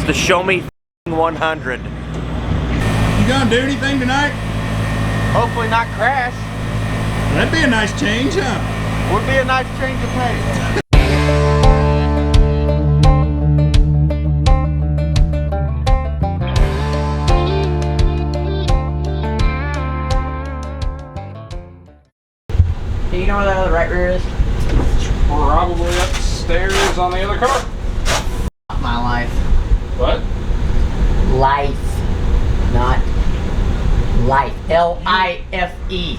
It's the Show Me 100. You gonna do anything tonight? Hopefully not crash. That'd be a nice change, huh? Would be a nice change of pace. Do you know where that other right rear is? Probably upstairs on the other car. My life. What? Life. Not life. L-I-F-E.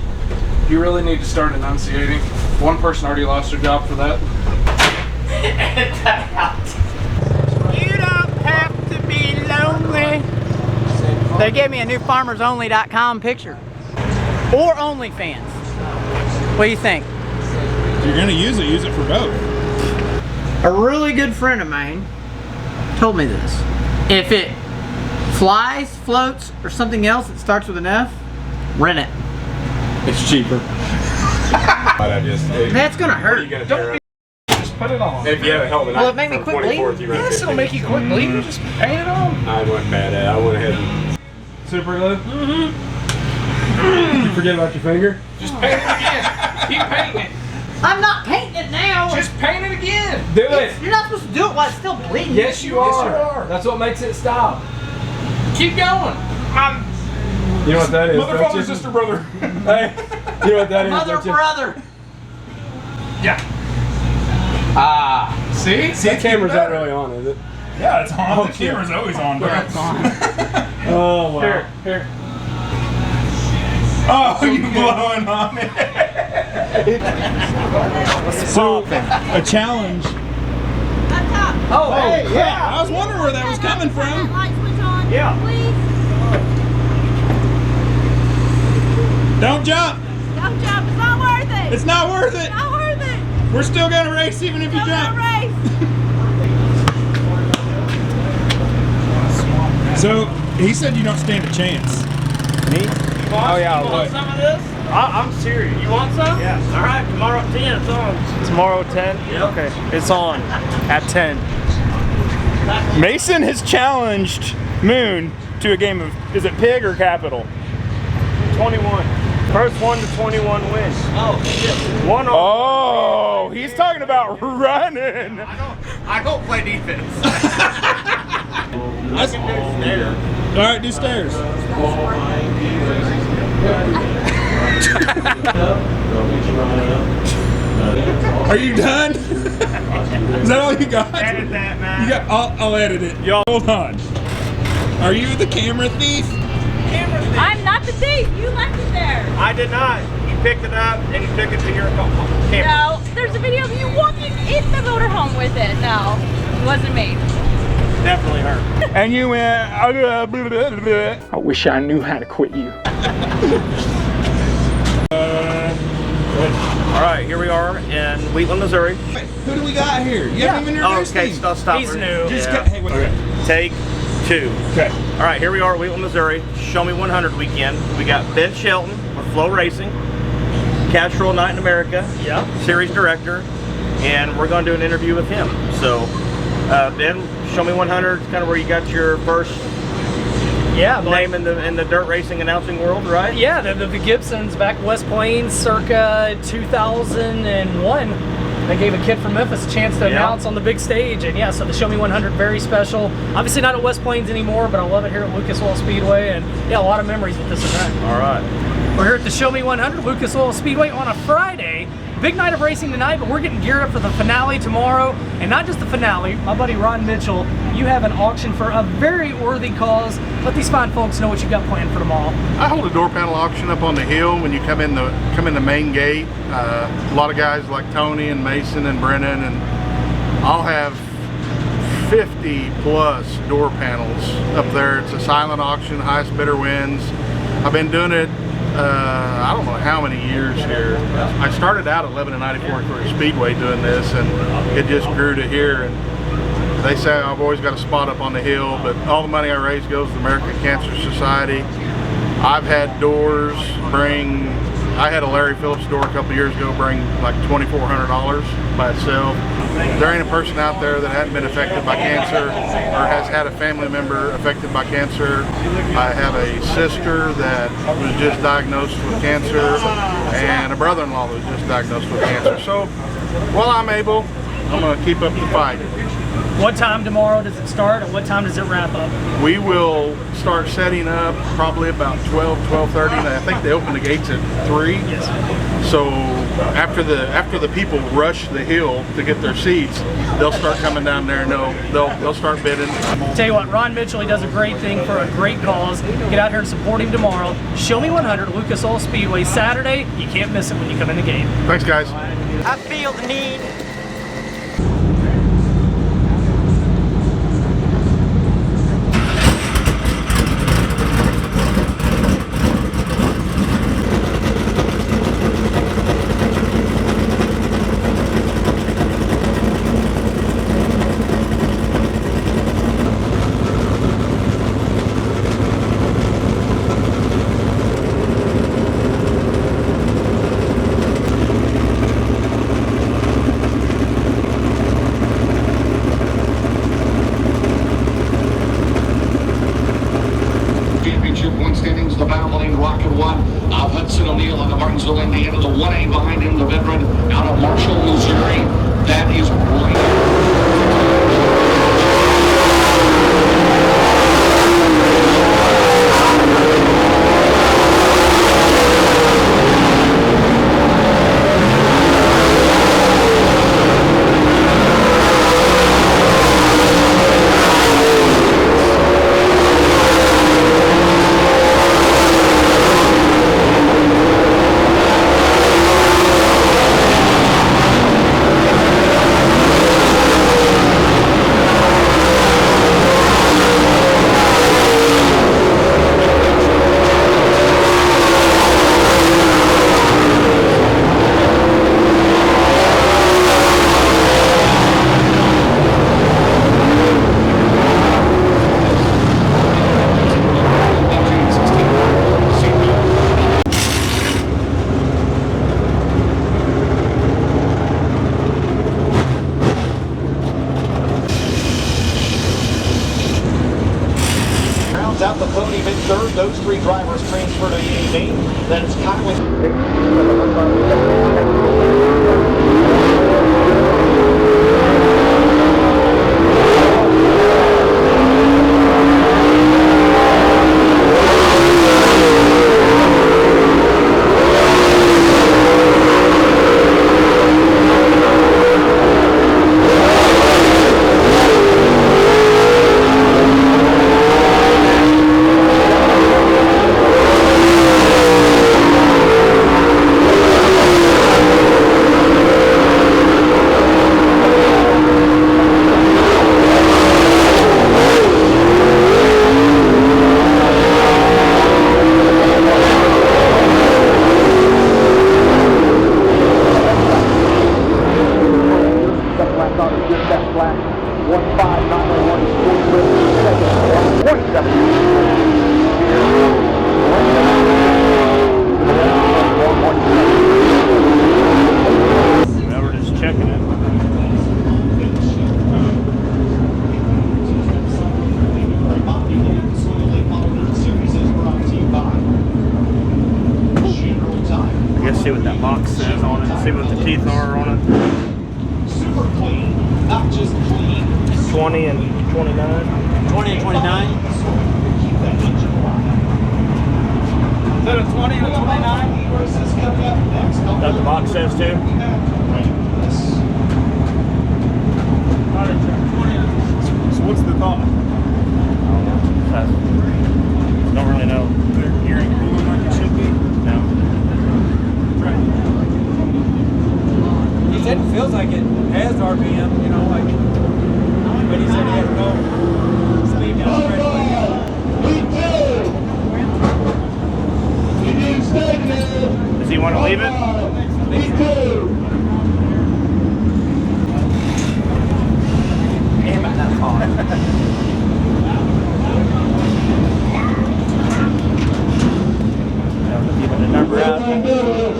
You really need to start enunciating. One person already lost their job for that. You don't have to be lonely. They gave me a new farmersonly.com picture. Or OnlyFans. What do you think? If you're gonna use it for both. A really good friend of mine told me this. If it flies, floats, or something else that starts with an F, rent it. It's cheaper. That's gonna hurt. Just put it on. If you have a helmet, Will it make me quit bleeding? Yes, it'll make you quit bleeding. Just paint it on. I went bad at it. I went ahead and... Super glue? You forget about your finger? Just paint it again. Keep painting it. I'm not painting it now. Just paint it again. Do it! You're not supposed to do it while it's still bleeding. Yes, you are. Yes, you are. That's what makes it stop. Keep going. You know what that is? Mother, father, sister, brother. Hey, you know what that is? Mother, brother. Yeah. Ah. See? The camera's not really on, is it? Yeah, it's on. The camera's always on, bro. Yeah, it's on. Oh, wow. Here. Oh, you blowing on it. So, a challenge. Oh, Hey, yeah, I was wondering where that was coming from. Light switch on. Yeah. Please. Don't jump. Don't jump. It's not worth it. It's not worth it. It's not worth it. We're still gonna race even if you Still jump. gonna race. So, he said you don't stand a chance. Me? Oh, yeah, You want some of this? I'm serious. You want some? Yeah. All right, tomorrow at 10, it's on. Tomorrow at 10? Yeah. Okay, it's on at 10. Mason has challenged Moon to a game of, is it pig or capital? 21. First 1 to 21 wins. Oh, shit. One on. Oh, he's talking about running. I don't play defense. I can do stairs. All right, do stairs. Are you done? Is that all you got? Edit that, man. You got. I'll edit it. Y'all, hold on. Are you the camera thief? I'm not the thief. You left it there. I did not. You picked it up and you took it to your camera. No, there's a video of you walking in the motorhome with it. No, it wasn't me. Definitely her. And you went. I wish I knew how to quit you. All right, here we are in Wheatland, Missouri. Who do we got here? You haven't even Oh, introduced okay, him. stop. He's new. Just Yeah. hey, wait. Okay. Take 2. Okay. All right, here we are at Wheatland, Missouri. Show Me 100 weekend. We got Ben Shelton with Flow Racing, Castrol Night in America, series director, and we're going to do an interview with him. So, Ben, Show Me 100 is kind of where you got your first name in the dirt racing announcing world, right? Yeah, the Gibsons back West Plains circa 2001. They gave a kid from Memphis a chance to announce on the big stage, and yeah, so the Show Me 100, very special. Obviously not at West Plains anymore, but I love it here at Lucas Oil Speedway, and yeah, a lot of memories with this event. All right. We're here at the Show Me 100 Lucas Oil Speedway on a Friday. Big night of racing tonight, but we're getting geared up for the finale tomorrow. And not just the finale, my buddy Ron Mitchell, you have an auction for a very worthy cause. Let these fine folks know what you got planned for tomorrow. I hold a door panel auction up on the hill when you come in the main gate. A lot of guys like Tony and Mason and Brennan, and I'll have 50 plus door panels up there. It's a silent auction, highest bidder wins. I've been doing it I don't know how many years here. I started out at Lebanon 94 Speedway doing this, and it just grew to here. And they say I've always got a spot up on the hill, but all the money I raise goes to the American Cancer Society. I've had doors bring I had a Larry Phillips door a couple years ago bring like $2,400 by itself. There ain't a person out there that hadn't been affected by cancer or has had a family member affected by cancer. I have a sister that was just diagnosed with cancer and a brother-in-law that was just diagnosed with cancer. So while I'm able, I'm going to keep up the fight. What time tomorrow does it start, and what time does it wrap up? We will start setting up probably about 12:30, and I think they open the gates at 3. Yes. So after the people rush the hill to get their seats, they'll start coming down there and they'll start bidding. Tell you what, Ron Mitchell, he does a great thing for a great cause. Get out here and support him tomorrow. Show Me 100, Lucas Oil Speedway, Saturday. You can't miss it when you come in the gate. Thanks, guys. I feel the need. The battle lane Rocket 1 of Hudson O'Neill in the Martinsville, Indiana. The 1A behind him, the veteran out of Marshall, Missouri. That is out the podium in third. Those 3 drivers transfer to EV. Then it's Kyle. See what that box says on it, see what the teeth are on it. Super clean, not just clean. 20 and 29. 20 and 29. Is that a 20 and a 29? That the box says too. So what's the thought? Don't really know. Their hearing cooling like it should be? No. He said it feels like it has RPM, you know, like, but he said he had no speed down straight away. Does he want to leave it? Damn it, that's hard. Giving the number out.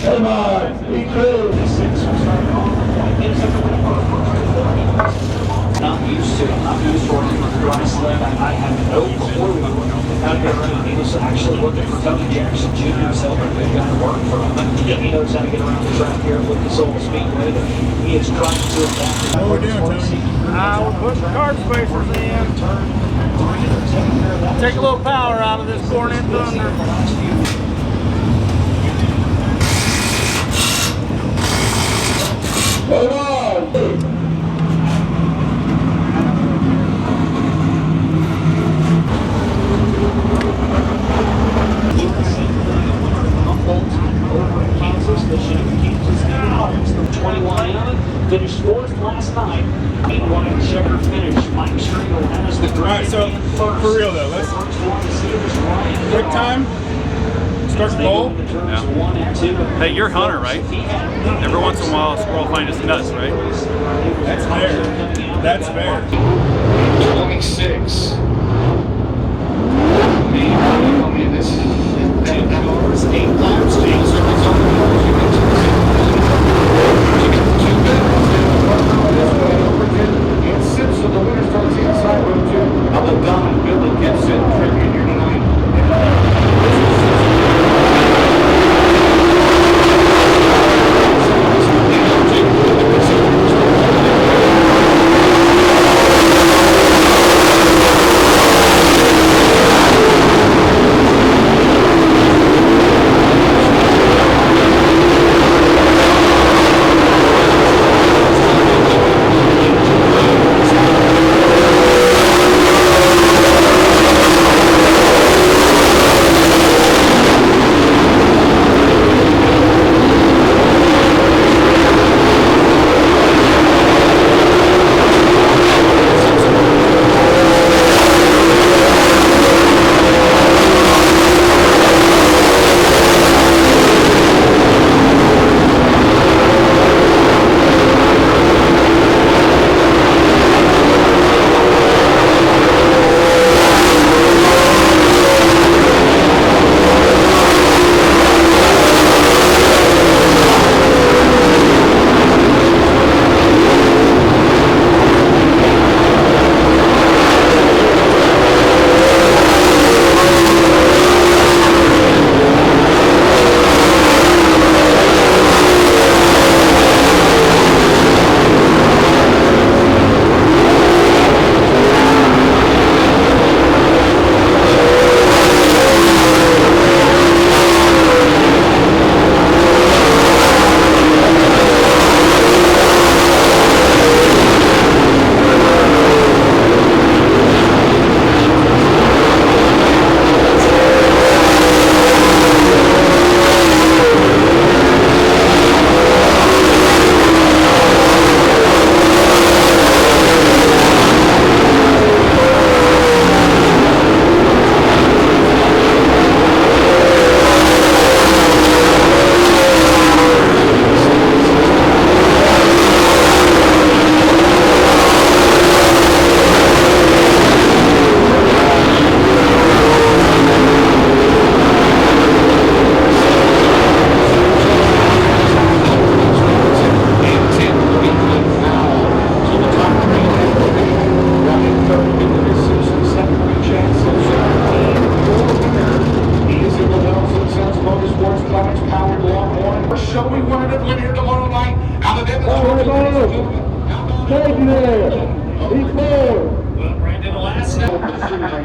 Come on, be cool. Not used to working with the dry sled. I had no clue out there. He was actually working for Tony Jackson Jr. himself, and they've got to work for him. He knows how to get around the track here with this old Speedway. He is trying to adapt. What are we doing, Tony? We're putting card spacers in. Take a little power out of this Cornet Thunder. Come on! Finished fourth last night. 8-1 checker finish. Mike Striegel has the Alright, so for real though, let's quick time. Start the bowl. Yeah. Hey, you're Hunter, right? Every once in a while, a squirrel finds his nuts, right? That's fair. That's fair. 26. This is 10 hours, 8 laps. James Circle's on the board. And Simpson, the winner, starts inside row 2. Now the Don Billy Gibson tribute here tonight.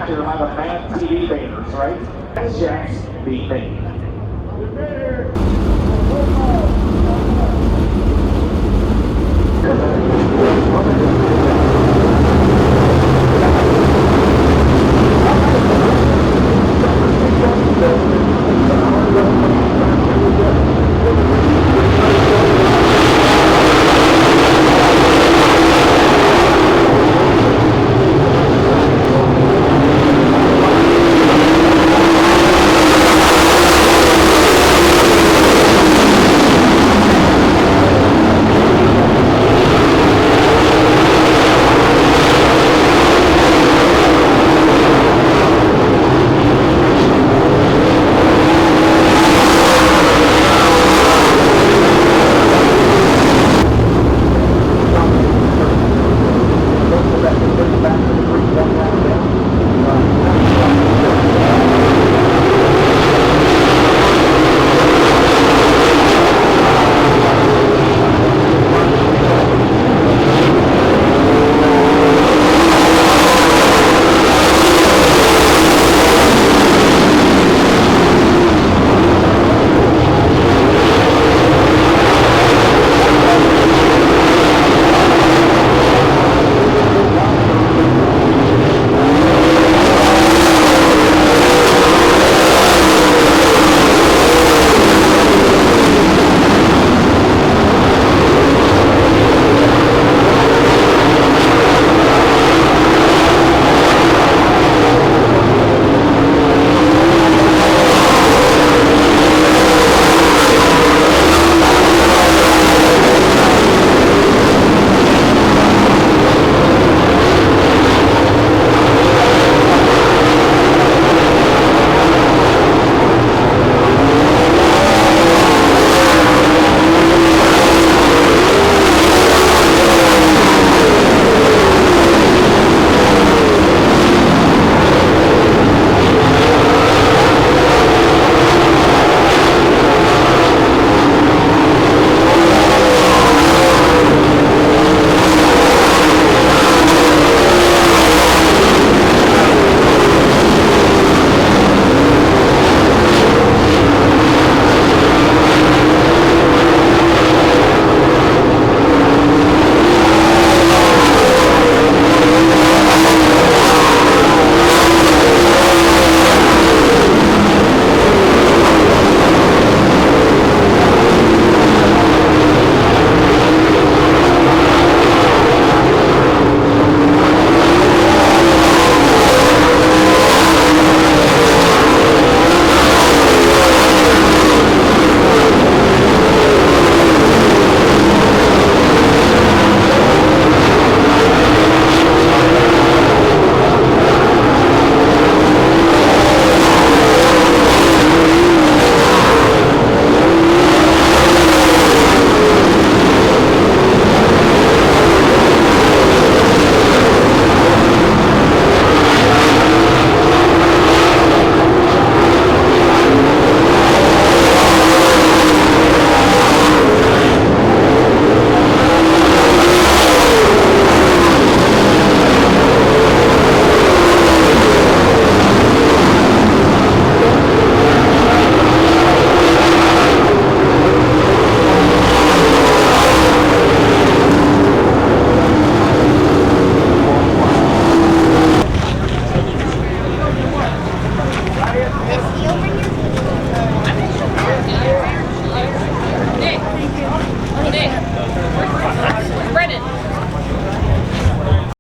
right there by the fan TV banners, right? That's Jack's beat me.